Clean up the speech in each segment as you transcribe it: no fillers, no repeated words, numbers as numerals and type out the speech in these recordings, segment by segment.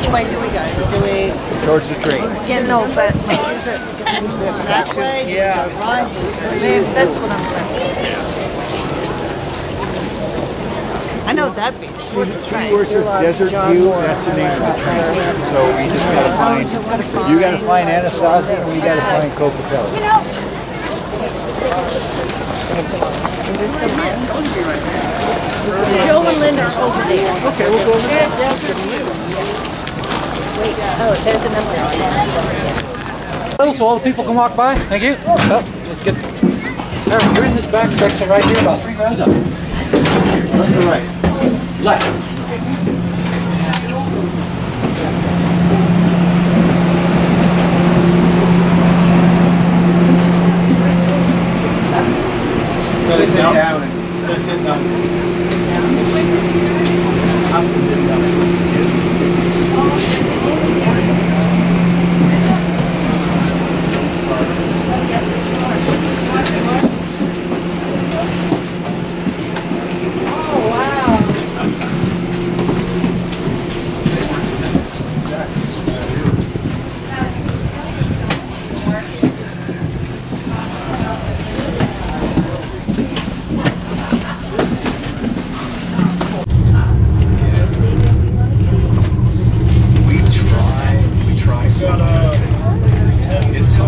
Which way do we go? Do we... Towards the tree. Yeah, no, but is it that way? Yeah. Right? That's what I'm saying. I know that beach. What's the train? Desert View, that's the name of the train. So we just gotta find, you gotta find Anasazi and we gotta find Cocatelli. You know. Joe and Linda are over there. Okay, we'll go over there. Wait, oh, there's another one. So all the people can walk by. Thank you. Oh, let's get. Aaron, you're in this back section right here, about 3 rows up. Left or right? Left. So they sit down and they sit down. Up and down.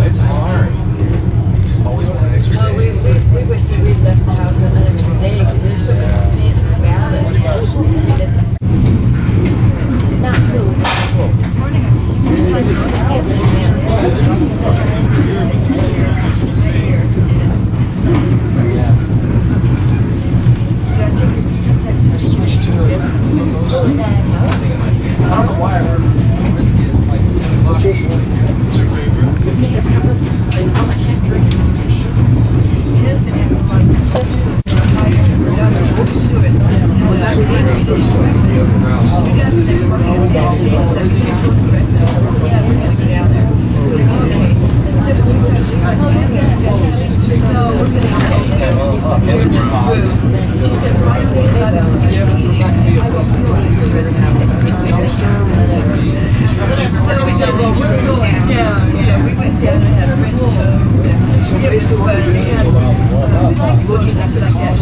It's hard. Just always want an extra day. We wish that we'd left the house an extra day because they're supposed to see it in the ballot. Not true. This morning, I don't know why I heard risk it like 10 o'clock. It's because I can't drink it. Ted's been having fun. We got the next morning and we got the days that we can go to breakfast. Yeah, we're going to get down there. Okay. So we're going to she says, why don't we let them? I was so we said, well, we're going down. So we went down and had French toast. It was fun. They had looking at it like that.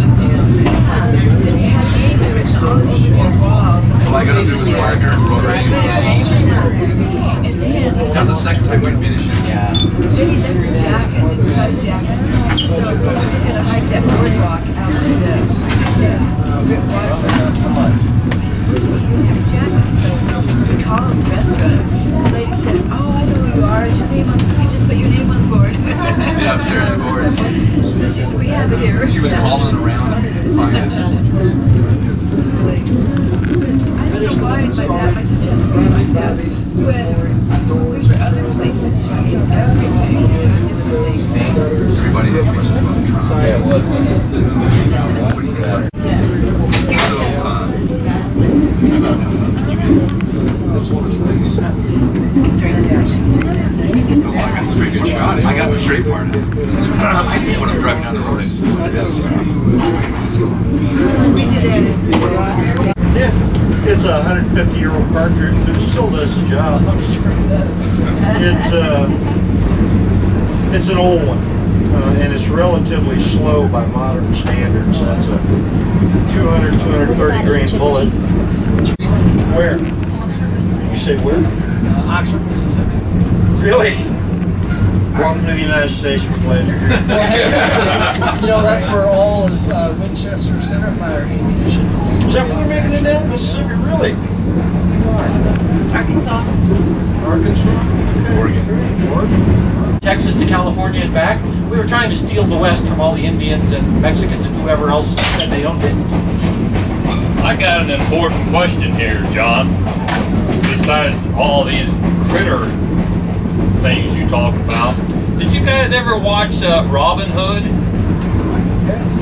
They had games written all over the walls. So I got to do with Wagner and Rotary. That's the second time we've been in. Yeah. Jenny took her jacket, his jacket. So we're going to hike that boardwalk out to the ripped waterfront. I said, where's your jacket? We call him the restaurant. The lady says, oh, I know who you are. Is your name on, you just put your name on the board. Yeah, there on the board. So she said, we have it here. She was calling around. I don't know why, but my sister has a girl like that. When we were other places, she did everything. Everybody had questions about the trial. Yeah, it was. I got the straight good shot. I got the straight part. I think when I'm driving down the road, I just know what it is. Yeah, it's a 150-year-old cartridge, but it still does the job. It's an old one, and it's relatively slow by modern standards. That's a 200, 230 grain bullet. Where? You say where? Oxford, Mississippi. Really? Welcome to the United States. We're glad you're here. You know, that's where all of Winchester centerfire ammunition is. Is that where they're making it down in Mississippi? Really? Arkansas. Arkansas? Okay. Oregon. Texas to California and back. We were trying to steal the West from all the Indians and Mexicans and whoever else said they owned it. I got an important question here, John. Besides all these critter things you talk about, did you guys ever watch Robin Hood?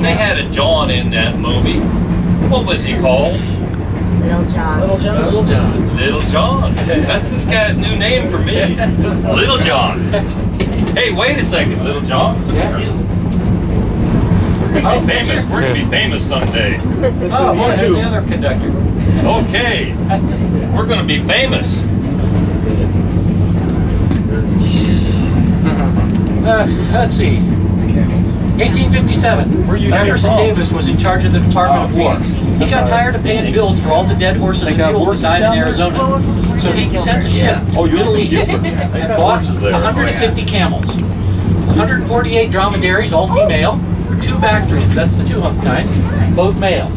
They had a John in that movie. What was he called? Little John. Little John. Little John. Little John. That's this guy's new name for me. Little John. Hey, wait a second, Little John. We're gonna be famous. We're gonna be famous someday. Oh, boy, there's the other conductor. Okay. We're gonna be famous. Let's see. 1857. Jefferson Davis was in charge of the Department of War. He got tired of paying bills for all the dead horses and mules that died in Arizona. So he sent a ship to the Middle East and bought 150 camels, 148 dromedaries, all female, 2 Bactrians, that's the 2-hump kind, both male.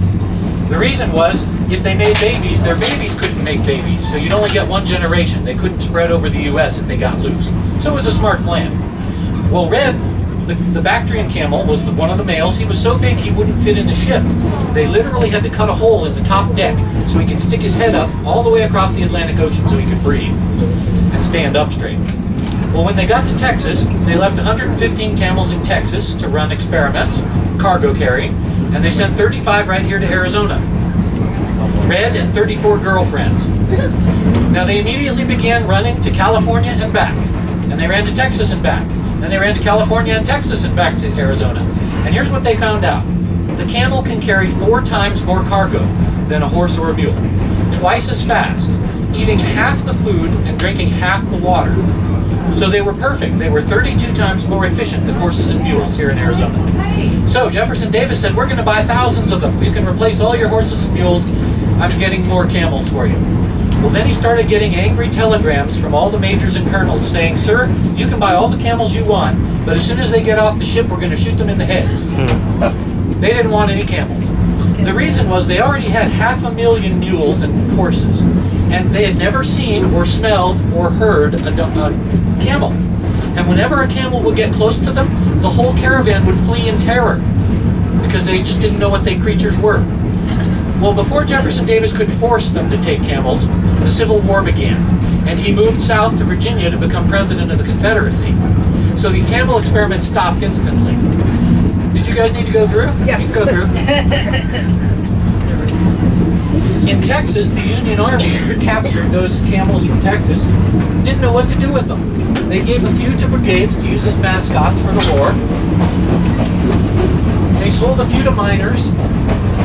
The reason was, if they made babies, their babies couldn't make babies, so you'd only get one generation. They couldn't spread over the U.S. if they got loose. So it was a smart plan. Well, Red, the Bactrian camel, was one of the males. He was so big he wouldn't fit in the ship. They literally had to cut a hole in the top deck so he could stick his head up all the way across the Atlantic Ocean so he could breathe and stand up straight. Well, when they got to Texas, they left 115 camels in Texas to run experiments, cargo carrying, and they sent 35 right here to Arizona. Red and 34 girlfriends. Now they immediately began running to California and back. And they ran to Texas and back. Then they ran to California and Texas and back to Arizona. And here's what they found out. The camel can carry 4 times more cargo than a horse or a mule. Twice as fast, eating half the food and drinking half the water. So they were perfect. They were 32 times more efficient than horses and mules here in Arizona. So Jefferson Davis said, we're going to buy thousands of them. You can replace all your horses and mules. I'm getting more camels for you. Well, then he started getting angry telegrams from all the majors and colonels saying, sir, you can buy all the camels you want, but as soon as they get off the ship, we're going to shoot them in the head. They didn't want any camels. The reason was they already had 500,000 mules and horses, and they had never seen or smelled or heard a camel. And whenever a camel would get close to them, the whole caravan would flee in terror because they just didn't know what they creatures were. Well, before Jefferson Davis could force them to take camels, the Civil War began, and he moved south to Virginia to become president of the Confederacy. So the camel experiment stopped instantly. Did you guys need to go through? Yes. You can go through. In Texas, the Union Army, who captured those camels from Texas, didn't know what to do with them. They gave a few to brigades to use as mascots for the war. They sold a few to miners,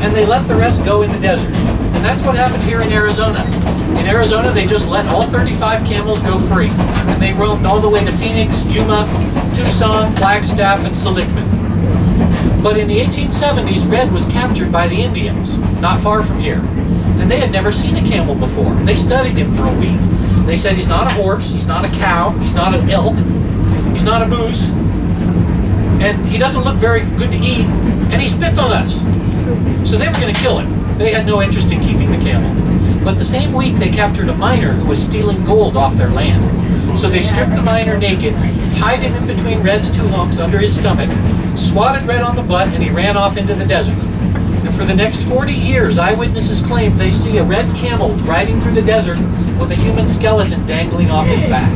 and they let the rest go in the desert. And that's what happened here in Arizona. In Arizona, they just let all 35 camels go free. And they roamed all the way to Phoenix, Yuma, Tucson, Flagstaff, and Seligman. But in the 1870s, Red was captured by the Indians, not far from here. And they had never seen a camel before. They studied him for a week. They said he's not a horse, he's not a cow, he's not an elk, he's not a moose, and he doesn't look very good to eat, and he spits on us. So they were going to kill him. They had no interest in keeping the camel. But the same week they captured a miner who was stealing gold off their land. So they stripped the miner naked, tied him in between Red's 2 humps under his stomach, swatted Red on the butt, and he ran off into the desert. And for the next 40 years, eyewitnesses claimed they see a red camel riding through the desert with a human skeleton dangling off his back.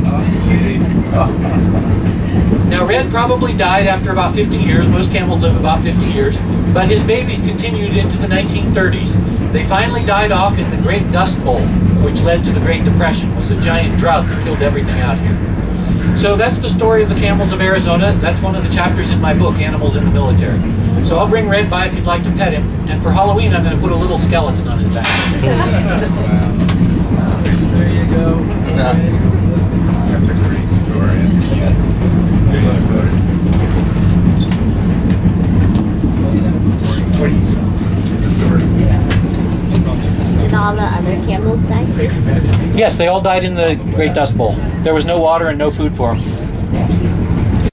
Now, Red probably died after about 50 years. Most camels live about 50 years. But his babies continued into the 1930s. They finally died off in the Great Dust Bowl, which led to the Great Depression. It was a giant drought that killed everything out here. So that's the story of the camels of Arizona. That's one of the chapters in my book, Animals in the Military. So I'll bring Red by if you'd like to pet him. And for Halloween, I'm going to put a little skeleton on his back. There you go. That's a great story. It's cute. Great story. What do you say? The story. Did all the other camels die too? Yes, they all died in the Great Dust Bowl. There was no water and no food for them.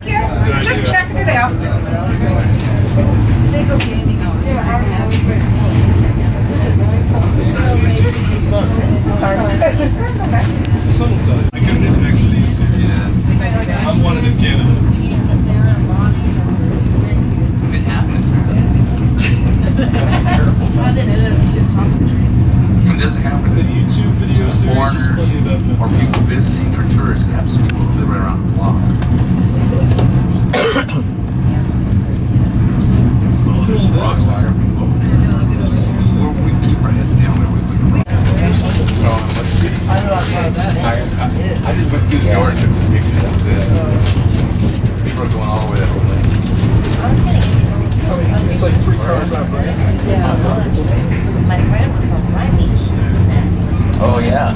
Yeah, just checking it out. They go candy out. Sometimes I couldn't do the next video series. I wanted to get it. It happened. It doesn't happen The YouTube video series is foreigners plenty of evidence. or people visiting or tourists. It happens to people who live right around the block. Well, there's rocks there. We keep our heads down. We always look around. I just went through the orange and some pictures of this. People are going all the way that way. It's like 3 cars out there. My friend was going to buy me snacks. Oh, yeah.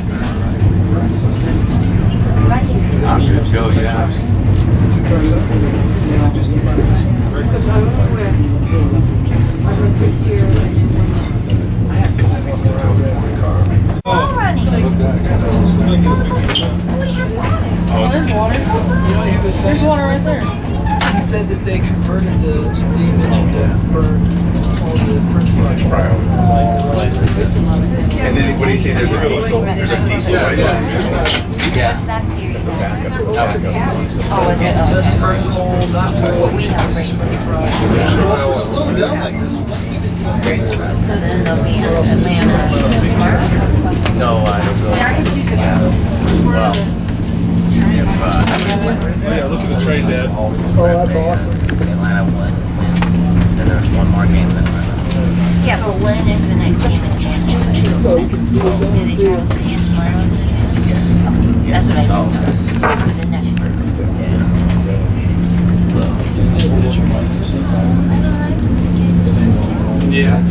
There's water right there. He said that they converted the steam engine to burn all the French fry oil. And then what do you say? There's a diesel. There's a diesel right there. Yeah. What's that series? That's a backup. Oh, is it? Just burn coal, not oil. We have French fry. Slow down like this. So then they'll be in Atlanta tomorrow? No, I don't go. Yeah, I can see them. Well, Yeah, look at the train, Dad. Oh, that's awesome. Atlanta wins. Then there's one more game in Atlanta. Yeah, but when is the next game in Atlanta? Oh, you can see it Do they too. travel to the end tomorrow? Yes. Okay, that's what I thought. For the next one. Yeah.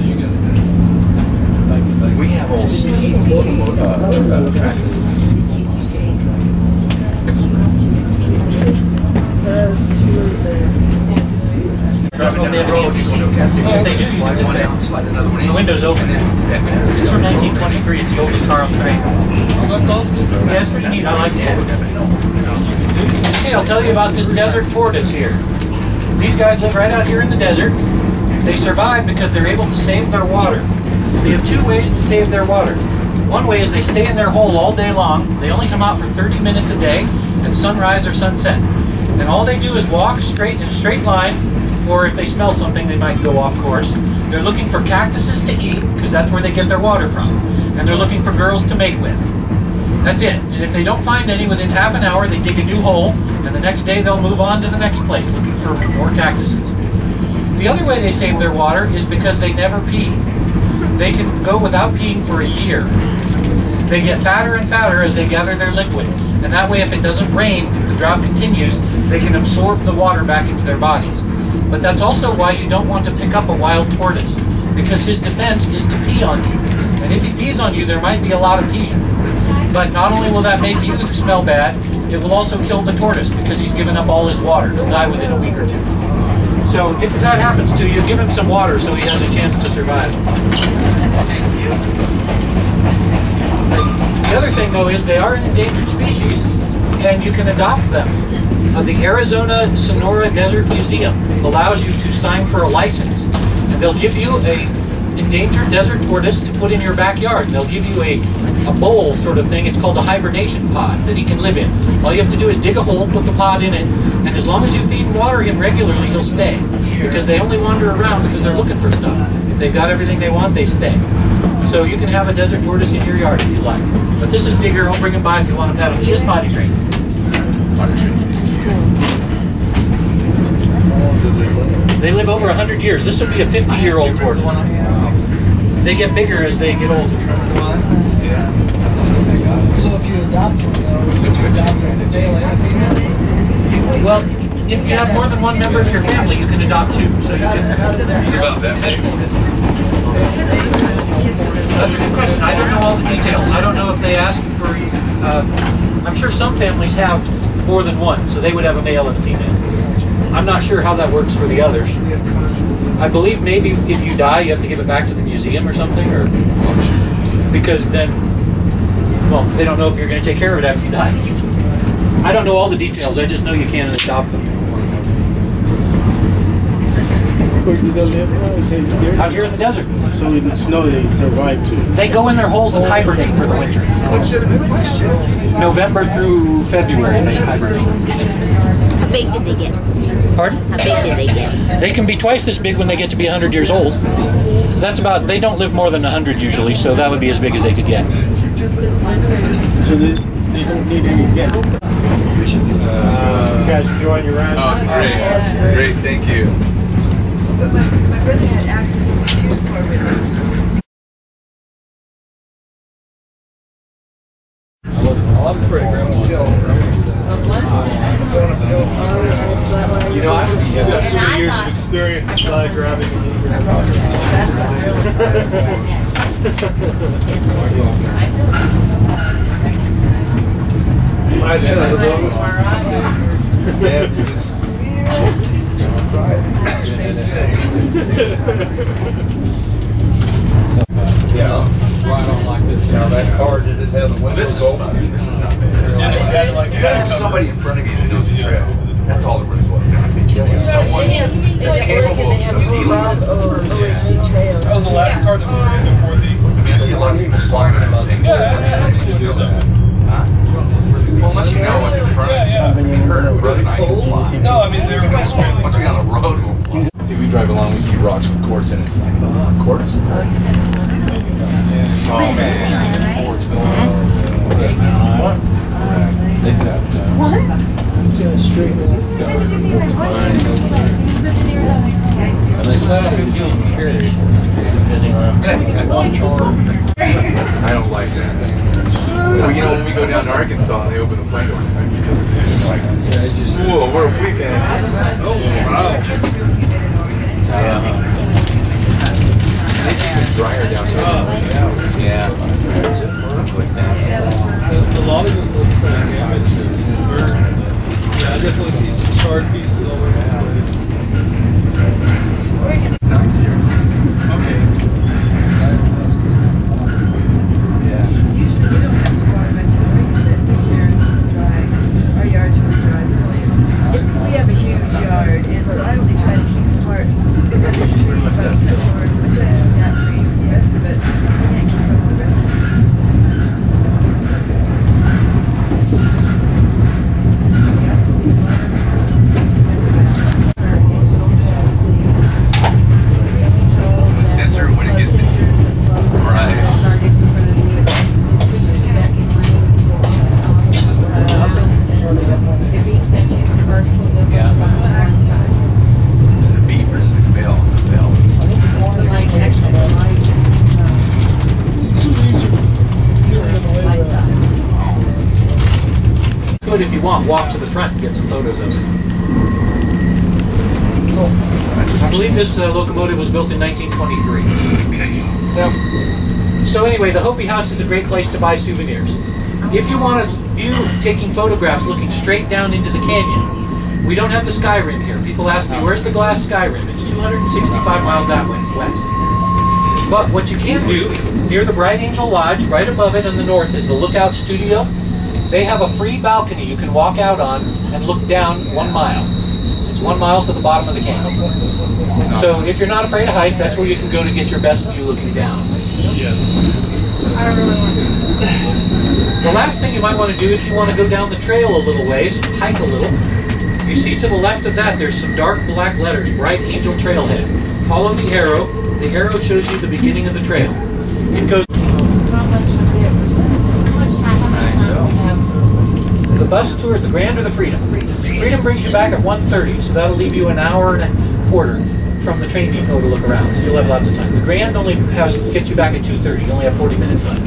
We have old track. They just slide one out, slide another one in. The window's open. It's from 1923. It's the oldest Charles train. Oh, that's awesome. Yeah, it's pretty neat. I like it. Okay, I'll tell you about this desert tortoise here. These guys live right out here in the desert. They survive because they're able to save their water. They have two ways to save their water. One way is they stay in their hole all day long. They only come out for 30 minutes a day at sunrise or sunset. And all they do is walk straight in a straight line, or if they smell something, they might go off course. They're looking for cactuses to eat, because that's where they get their water from. And they're looking for girls to mate with. That's it. And if they don't find any within half an hour, they dig a new hole, and the next day they'll move on to the next place looking for more cactuses. The other way they save their water is because they never pee. They can go without peeing for a year. They get fatter and fatter as they gather their liquid. And that way, if it doesn't rain, if the drought continues, they can absorb the water back into their bodies. But that's also why you don't want to pick up a wild tortoise, because his defense is to pee on you. And if he pees on you, there might be a lot of pee. But not only will that make you smell bad, it will also kill the tortoise because he's given up all his water. He'll die within a week or two. So if that happens to you, give him some water so he has a chance to survive. The other thing, though, is they are an endangered species, and you can adopt them. The Arizona Sonora Desert Museum allows you to sign for a license, and they'll give you a endangered desert tortoise to put in your backyard. They'll give you a bowl sort of thing. It's called a hibernation pod that he can live in. All you have to do is dig a hole, put the pod in it, and as long as you feed and water him regularly, he'll stay. Because they only wander around because they're looking for stuff. If they've got everything they want, they stay. So you can have a desert tortoise in your yard if you like. But this is Digger. I'll bring him by if you want to pet him. He is potty trained. They live over 100 years. This would be a 50-year-old tortoise. They get bigger as they get older. So if you adopt one, would you adopt a male and a female? Well, if you have more than one member of your family, you can adopt two. So you can. It's about that big. That's a good question. I don't know all the details. I don't know if they ask for. I'm sure some families have more than one, so they would have a male and a female. I'm not sure how that works for the others. I believe maybe if you die, you have to give it back to the museum or something, or because then, well, they don't know if you're going to take care of it after you die. I don't know all the details. I just know you can adopt them. Where do they live? Out here in the desert. So in the snow they survive too. They go in their holes and hibernate for the winter. November through February they hibernate. How big did they get? Pardon? How big did they get? They can be twice this big when they get to be 100 years old. So that's about, they don't live more than 100 usually, so that would be as big as they could get. So they don't need any gas. You guys enjoying your ride? Oh, it's great. Great, thank you. But my brother had access to two four-wheelers. I'm afraid Grandma's You know, I would be I've got too many years of experience in fly grabbing. Yeah. I don't like this. Now that car, did it have the windows This is open? fun. This is not bad. And it had somebody in front of you that knows the trail. That's all it really was. Someone is capable of dealing. Oh, the last car that we were in before the. I mean, I see a lot of people flying on this thing. Well, unless you know what's in front of you. I mean, her brother and I can fly. No, I mean, they're once we get on the road, we'll fly. See, we drive along, we see rocks with quartz in it. It's like, quartz? Oh, man. Quartz. Once? It's in a straight line. And they said, I don't like that. Well, you know, when we go down to Arkansas and they open the plane door, it's like, whoa, we're a weekend. Oh, wow. It's even drier down here. Yeah. A lot of it looks damaged. Yeah, I definitely see some charred pieces all over the place. Nice here. Okay. Yeah. Usually we don't have to water much of it. This year it's dry. Our yard's really dry. So we have a huge yard, and so I only try to keep the part of the trees by the foot boards. I try to keep that green. The rest of it, I can't keep up with the rest of it. The sensor when it gets in. Right. The beep versus the bell. It's a bell. Could, if you want, walk to the front and get some photos of it. I believe this locomotive was built in 1923. So anyway, the Hopi House is a great place to buy souvenirs. If you want to view taking photographs looking straight down into the canyon, we don't have the sky rim here. People ask me, where's the glass sky rim? It's 265 miles that way, west. But what you can do, near the Bright Angel Lodge, right above it in the north is the Lookout Studio. They have a free balcony you can walk out on and look down 1 mile. It's 1 mile to the bottom of the canyon. So if you're not afraid of heights, that's where you can go to get your best view looking down. I don't really want to. The last thing you might want to do if you want to go down the trail a little ways, hike a little, you see to the left of that there's some dark black letters, Bright Angel Trailhead. Follow the arrow. The arrow shows you the beginning of the trail. It goes... The bus tour, the Grand or the Freedom? Freedom brings you back at 1:30, so that'll leave you an hour and a quarter from the train depot to look around, so you'll have lots of time. The Grand only gets you back at 2:30. You only have 40 minutes left.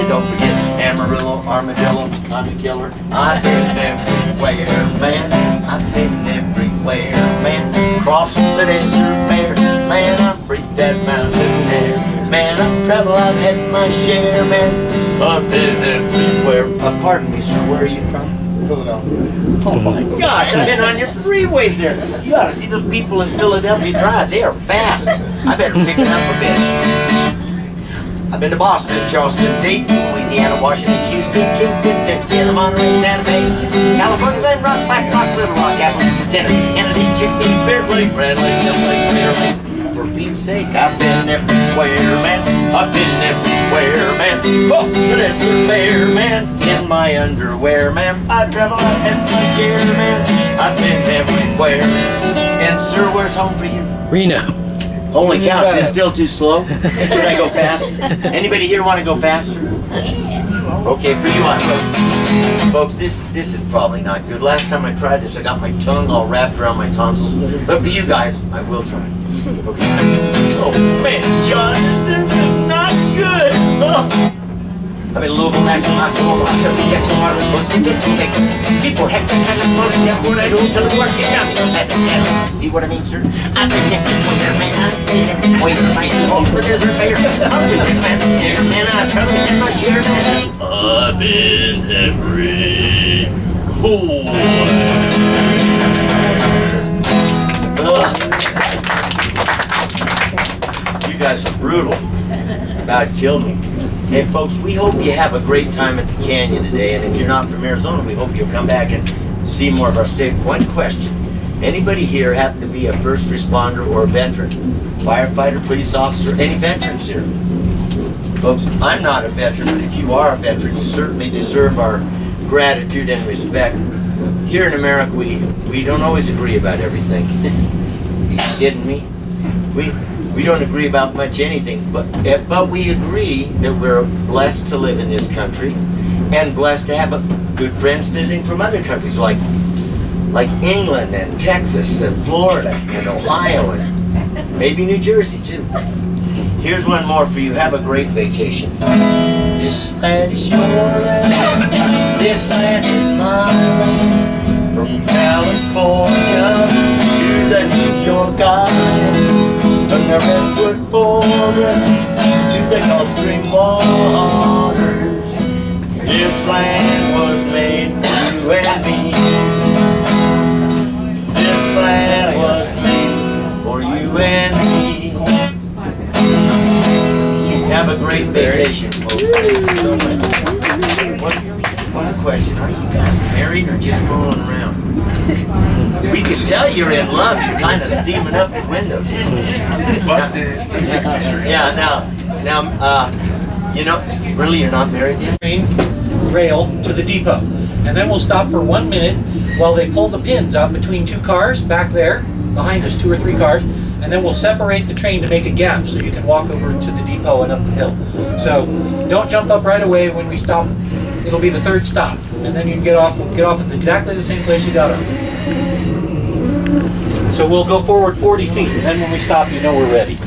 Don't forget Amarillo, Armadillo, Tommy Killer. I've been everywhere, man. I've been everywhere, man. Cross the desert, man. I breathe that mountain air, man. I've traveled, I've had my share, man. I've been everywhere. Pardon me, sir. Where are you from? Philadelphia. Oh my gosh, I've been on your freeways there. You ought to see those people in Philadelphia Drive. They are fast. I better pick it up a bit. I've been to Boston, Charleston, Dayton, Louisiana, Washington, Houston, Kingpin, Texas, Monterey, Santa Fe, California, Glen Rock, Black Rock, Little Rock, Appleton, Tennessee, Chickpea, Bear Lake, Red Lake, Mill Lake, Clear Lake. For Pete's sake, I've been everywhere, man. I've been everywhere, man. Oh, but it's a fair, man. In my underwear, man. I've traveled, I've had my share, man. I've been everywhere. And sir, where's home for you? Reno. Holy cow, is this still too slow? Should I go faster? Anybody here want to go faster? Okay, for you I will. Folks, this is probably not good. Last time I tried this, I got my tongue all wrapped around my tonsils. But for you guys, I will try. Okay. Oh man, John, this is not good. I've been Louisville National Hospital, myself, Jackson, Harlan, see for heck, kind of fun, and what I do till it works, see what I mean, sir? I've been everywhere, man. I've been everywhere, man. All the desert bear. I've been everywhere, man. I've traveled in my share, man. I've been every hole. You guys are brutal. God killed me. Hey folks, we hope you have a great time at the Canyon today, and if you're not from Arizona, we hope you'll come back and see more of our state. One question. Anybody here happen to be a first responder or a veteran? Firefighter, police officer, any veterans here? Folks, I'm not a veteran, but if you are a veteran, you certainly deserve our gratitude and respect. Here in America, we don't always agree about everything. Are you kidding me? We don't agree about much anything, but we agree that we're blessed to live in this country and blessed to have good friends visiting from other countries like England and Texas and Florida and Ohio and maybe New Jersey too. Here's one more for you. Have a great vacation. This land is your land. This land is my land. From California to the New York Islands. From the Redwood Forest to the Gulf Stream waters, this land was made for you and me. This land was made for you and me. Have a great vacation, folks. Thank you so much. One question, are you guys married or just fooling around? We can tell you're in love. You're kind of steaming up the windows. Busted. Yeah, now, you know, really you're not married yet? Rail to the depot. And then we'll stop for 1 minute while they pull the pins out between two cars back there, behind us, 2 or 3 cars, and then we'll separate the train to make a gap so you can walk over to the depot and up the hill. So don't jump up right away when we stop. It'll be the 3rd stop, and then you can get off at exactly the same place you got on. So we'll go forward 40 feet, and then when we stop, you know we're ready.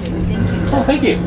Oh, thank you.